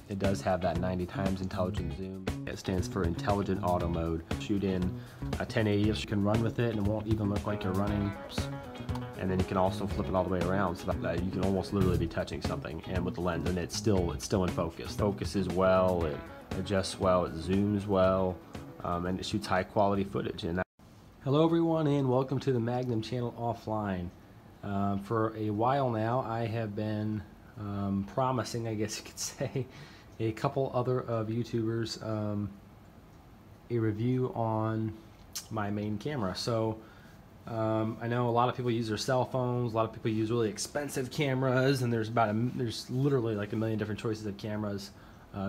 it does have that 90 times intelligent zoom. It stands for intelligent auto mode. Shoot in a 1080, you can run with it and it won't even look like you're running. And then you can also flip it all the way around so that you can almost literally be touching something, and with the lens, and it's still in focus. Focuses well, it adjusts well, it zooms well, and it shoots high quality footage. And hello everyone, and welcome to the Magnum channel offline. For a while now, I have been promising, I guess you could say, a couple other of YouTubers a review on my main camera. So I know a lot of people use their cell phones, a lot of people use really expensive cameras, and there's literally like a million different choices of cameras,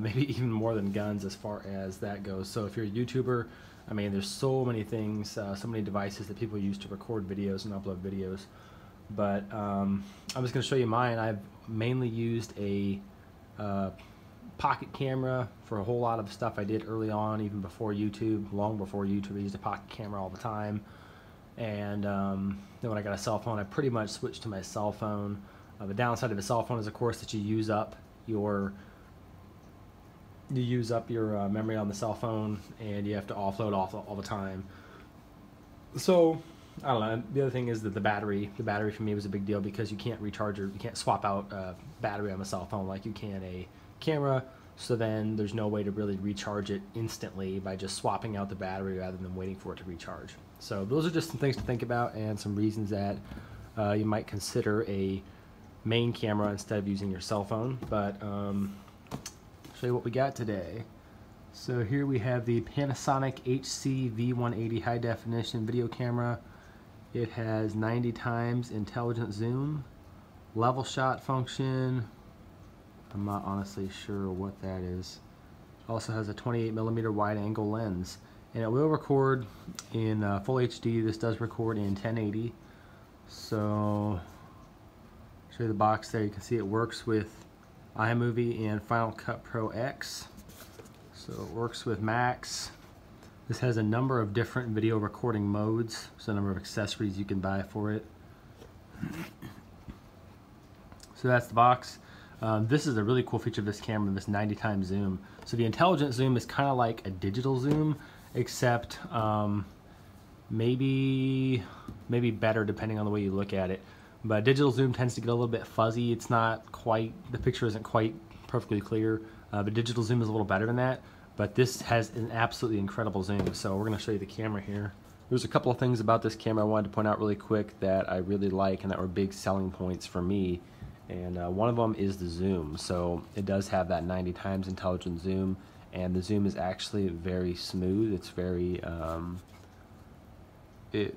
maybe even more than guns as far as that goes. So if you're a YouTuber, I mean, there's so many things, so many devices that people use to record videos and upload videos. But I'm just going to show you mine. I've mainly used a pocket camera for a whole lot of stuff I did early on, even before YouTube, long before YouTube. I used a pocket camera all the time. And then when I got a cell phone, I pretty much switched to my cell phone. The downside of a cell phone is, of course, that you use up your memory on the cell phone, and you have to offload all the time. So I don't know. The other thing is that the battery for me was a big deal, because you can't recharge you can't swap out battery on the cell phone like you can a camera. So then there's no way to really recharge it instantly by just swapping out the battery rather than waiting for it to recharge. So those are just some things to think about, and some reasons that you might consider a main camera instead of using your cell phone. But I'll show you what we got today. So here we have the Panasonic HC V180 high definition video camera. It has 90 times intelligent zoom, level shot function. I'm not honestly sure what that is. Also has a 28mm wide angle lens, and it will record in full HD. This does record in 1080. So show you the box there. You can see it works with iMovie and Final Cut Pro X. So it works with Max. This has a number of different video recording modes, so a number of accessories you can buy for it. So that's the box. This is a really cool feature of this camera, this 90 times zoom. So the intelligent zoom is kind of like a digital zoom, except maybe better depending on the way you look at it. But digital zoom tends to get a little bit fuzzy. It's not quite, the picture isn't quite perfectly clear. But digital zoom is a little better than that. But this has an absolutely incredible zoom. So we're going to show you the camera here. There's a couple of things about this camera I wanted to point out really quick that I really like and that were big selling points for me. And one of them is the zoom. So it does have that 90 times intelligent zoom, and the zoom is actually very smooth. It's very, it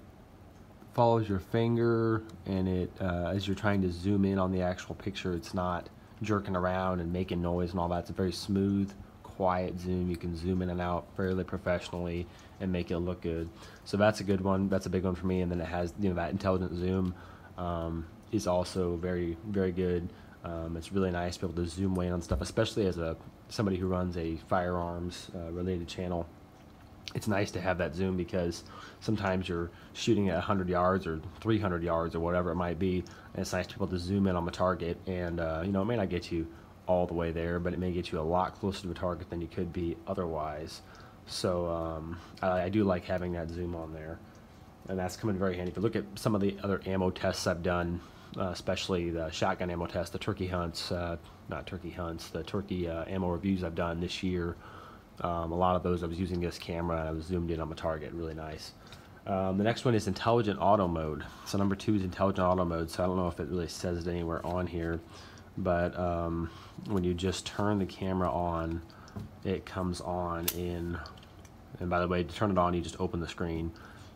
follows your finger, and it as you're trying to zoom in on the actual picture, it's not jerking around and making noise and all that. It's a very smooth, quiet zoom. You can zoom in and out fairly professionally and make it look good. So that's a good one. That's a big one for me. And then it has, you know, that intelligent zoom is also very, very good. It's really nice to be able to zoom way in on stuff, especially as somebody who runs a firearms related channel. It's nice to have that zoom, because sometimes you're shooting at 100 yards or 300 yards or whatever it might be, and it's nice to be able to zoom in on the target. And you know, it may not get you all the way there, but it may get you a lot closer to the target than you could be otherwise. So I do like having that zoom on there, and that's coming very handy. If you look at some of the other ammo tests I've done, especially the shotgun ammo test, the turkey hunts, the turkey ammo reviews I've done this year, a lot of those I was using this camera and I was zoomed in on my target. Really nice. The next one is intelligent auto mode. So number 2 is intelligent auto mode. So I don't know if it really says it anywhere on here, but when you just turn the camera on, it comes on in, and by the way, to turn it on, you just open the screen.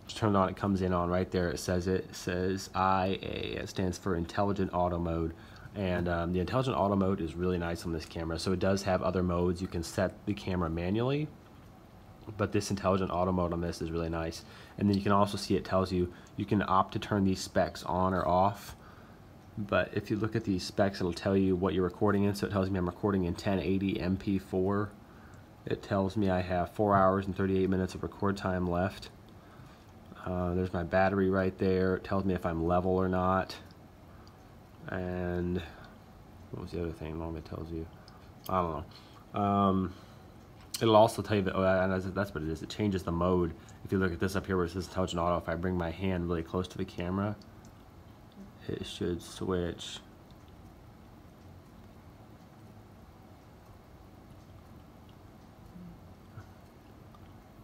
Just turn it on, it comes in on right there. It says IA. It stands for intelligent auto mode. And the intelligent auto mode is really nice on this camera. So it does have other modes. You can set the camera manually, but this intelligent auto mode on this is really nice. And then you can also see, it tells you can opt to turn these specs on or off. But if you look at these specs, it'll tell you what you're recording in. So it tells me I'm recording in 1080 MP4. It tells me I have 4 hours and 38 minutes of record time left. There's my battery right there. It tells me if I'm level or not. And what was the other thing? It tells you, I don't know. It'll also tell you that, that's what it is. It changes the mode. If you look at this up here where it says intelligent auto, if I bring my hand really close to the camera, it should switch.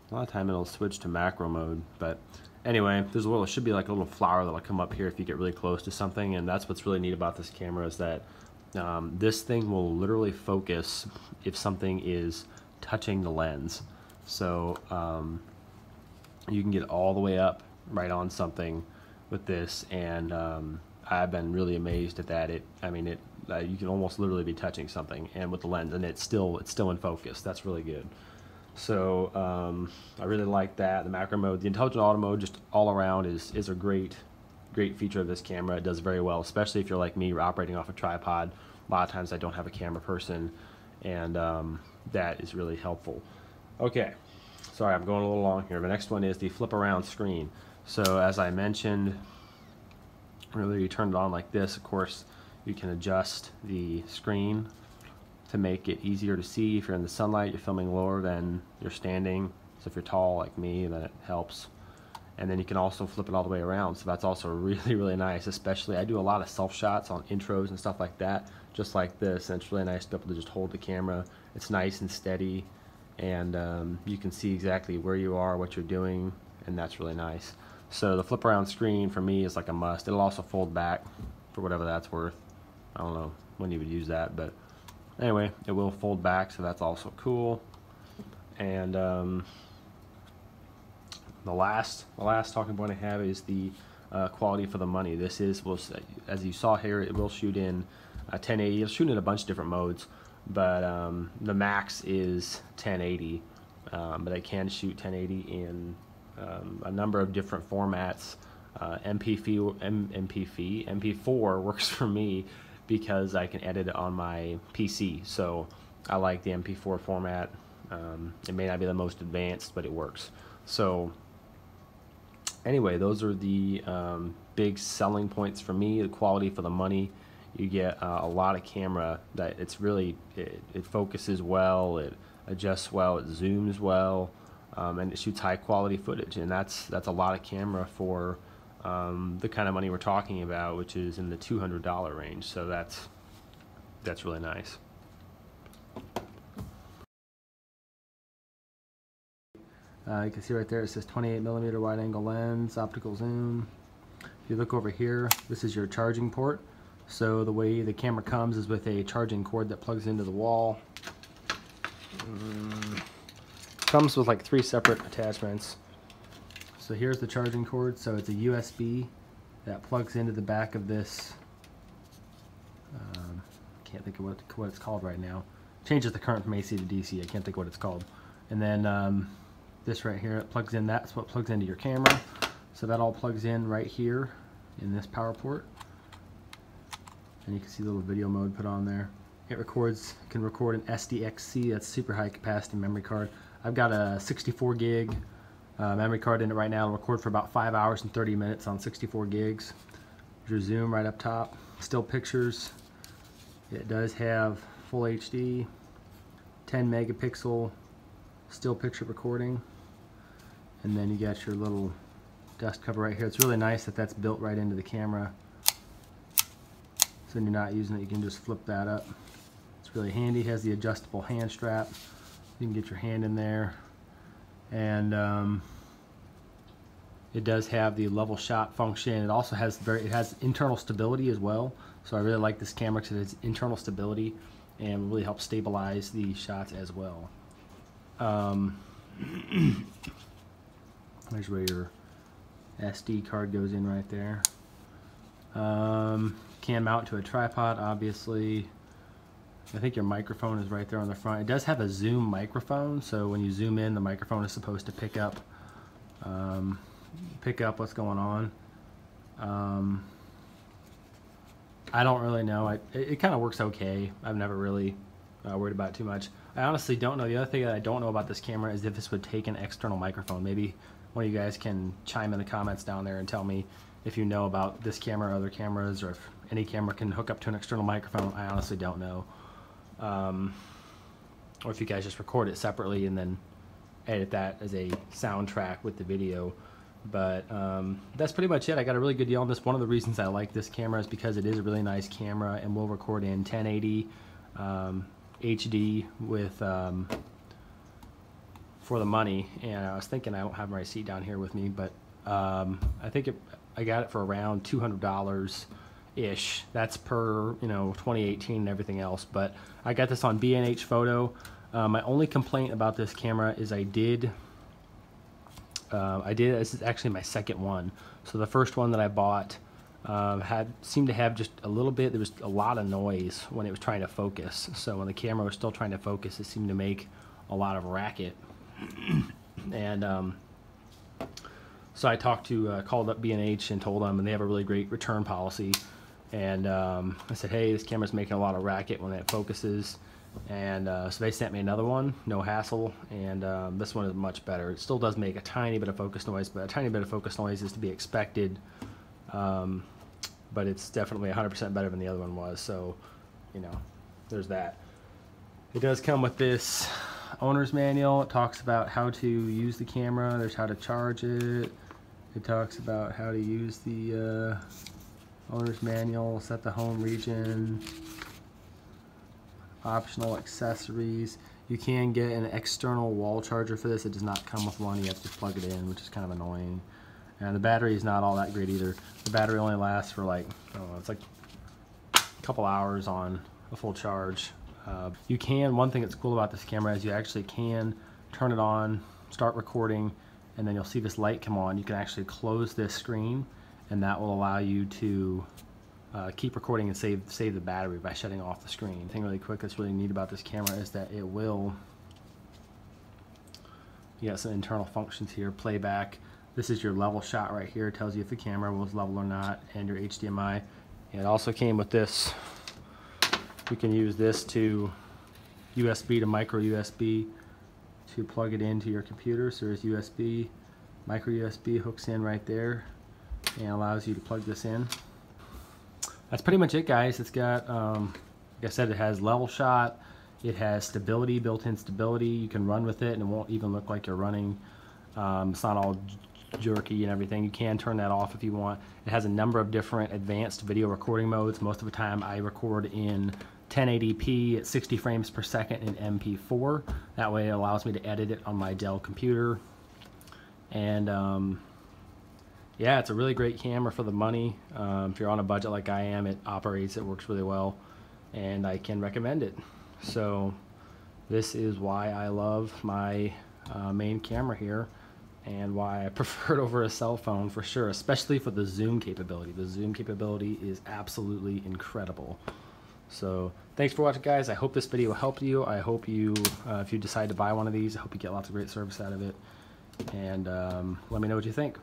A lot of time it'll switch to macro mode, but anyway, there's a little, it should be like a little flower that'll come up here if you get really close to something, and that's what's really neat about this camera is that this thing will literally focus if something is touching the lens. So you can get all the way up right on something with this, and I've been really amazed at that. You can almost literally be touching something, and with the lens, and it's still in focus. That's really good. So I really like that. The macro mode, the intelligent auto mode, just all around is a great feature of this camera. It does very well, especially if you're like me, you're operating off a tripod. A lot of times I don't have a camera person, and that is really helpful. Okay, sorry, I'm going a little long here. The next one is the flip around screen. So as I mentioned, really you turn it on like this. Of course, you can adjust the screen to make it easier to see. If you're in the sunlight, you're filming lower than you're standing. So if you're tall like me, then it helps. And then you can also flip it all the way around. So that's also really nice. Especially, I do a lot of self shots on intros and stuff like that, just like this. And it's really nice to be able to just hold the camera. It's nice and steady, and you can see exactly where you are, what you're doing, and that's really nice. So the flip around screen for me is like a must. It'll also fold back for whatever that's worth. I don't know when you would use that, but anyway, it will fold back, so that's also cool. And the last talking point I have is the quality for the money. This is, as you saw here, it will shoot in 1080. It'll shoot in a bunch of different modes, but the max is 1080. But I can shoot 1080 in a number of different formats. MP4 works for me because I can edit it on my PC. So I like the MP4 format. It may not be the most advanced, but it works. So anyway, those are the big selling points for me. The quality for the money. You get a lot of camera that it's really, it focuses well, it adjusts well, it zooms well, and it shoots high quality footage. And that's a lot of camera for the kind of money we're talking about, which is in the $200 range. So that's really nice. You can see right there it says 28mm wide angle lens, optical zoom. If you look over here, this is your charging port. So the way the camera comes is with a charging cord that plugs into the wall. Comes with like 3 separate attachments. So here's the charging cord. So it's a USB that plugs into the back of this. Can't think of what it's called right now. Changes the current from AC to DC. I can't think of what it's called. And then this right here, it plugs in. That's what plugs into your camera. So that all plugs in right here in this power port. And you can see the little video mode put on there. It can record an SDXC, that's super high capacity memory card. I've got a 64 gig memory card in it right now. It'll record for about 5 hours and 30 minutes on 64 gigs. There's your zoom right up top. Still pictures. It does have full HD, 10 megapixel still picture recording. And then you got your little dust cover right here. It's really nice that that's built right into the camera. So when you're not using it, you can just flip that up. It's really handy. It has the adjustable hand strap. You can get your hand in there. And it does have the level shot function. It also has it has internal stability as well. So I really like this camera because it's internal stability and really helps stabilize the shots as well. There's where your SD card goes in right there. Can mount to a tripod, obviously. I think your microphone is right there on the front. It does have a zoom microphone, so when you zoom in, the microphone is supposed to pick up what's going on. I don't really know. It kind of works okay. I've never really worried about it too much. I honestly don't know. The other thing that I don't know about this camera is if this would take an external microphone. Maybe one of you guys can chime in the comments down there and tell me if you know about this camera or other cameras, or if any camera can hook up to an external microphone. I honestly don't know. or if you guys just record it separately and then edit that as a soundtrack with the video. But that's pretty much it. I got a really good deal on this. One of the reasons I like this camera is because it is a really nice camera and will record in 1080 HD with for the money. And I was thinking, I don't have my receipt down here with me, but I think I got it for around $200 ish. That's per 2018 and everything else. But I got this on B&H Photo. My only complaint about this camera is this is actually my second one. So the first one that I bought seemed to have just a little bit, there was a lot of noise when it was trying to focus. So when the camera was still trying to focus, it seemed to make a lot of racket. And so I called up B&H and told them, and they have a really great return policy. And I said, hey, this camera's making a lot of racket when it focuses. And so they sent me another one, no hassle, and this one is much better. It still does make a tiny bit of focus noise, but a tiny bit of focus noise is to be expected. But it's definitely 100% better than the other one was, so there's that. It does come with this owner's manual. It talks about how to use the camera. There's how to charge it. It talks about how to use the owner's manual, set the home region, optional accessories. You can get an external wall charger for this. It does not come with one. You have to plug it in, which is kind of annoying. And the battery is not all that great either. The battery only lasts for like, I don't know, it's like a couple hours on a full charge. One thing that's cool about this camera is you actually can turn it on, start recording, and then you'll see this light come on. You can actually close this screen, and that will allow you to keep recording and save the battery by shutting off the screen. The thing really quick that's really neat about this camera is that you got some internal functions here. Playback. This is your level shot right here. It tells you if the camera was level or not, and your HDMI. It also came with this. You can use this to USB to micro USB to plug it into your computer. So there's USB, micro USB hooks in right there and allows you to plug this in. That's pretty much it, guys. It's got, like I said, it has level shot. It has stability, built-in stability. You can run with it and it won't even look like you're running. It's not all jerky and everything. You can turn that off if you want. It has a number of different advanced video recording modes. Most of the time I record in 1080p at 60 frames per second in MP4. That way it allows me to edit it on my Dell computer. And yeah, it's a really great camera for the money. If you're on a budget like I am, it works really well, and I can recommend it. So this is why I love my main camera here, and why I prefer it over a cell phone for sure, especially for the zoom capability. The zoom capability is absolutely incredible. So thanks for watching, guys. I hope this video helped you. I hope you, if you decide to buy one of these, I hope you get lots of great service out of it. And let me know what you think.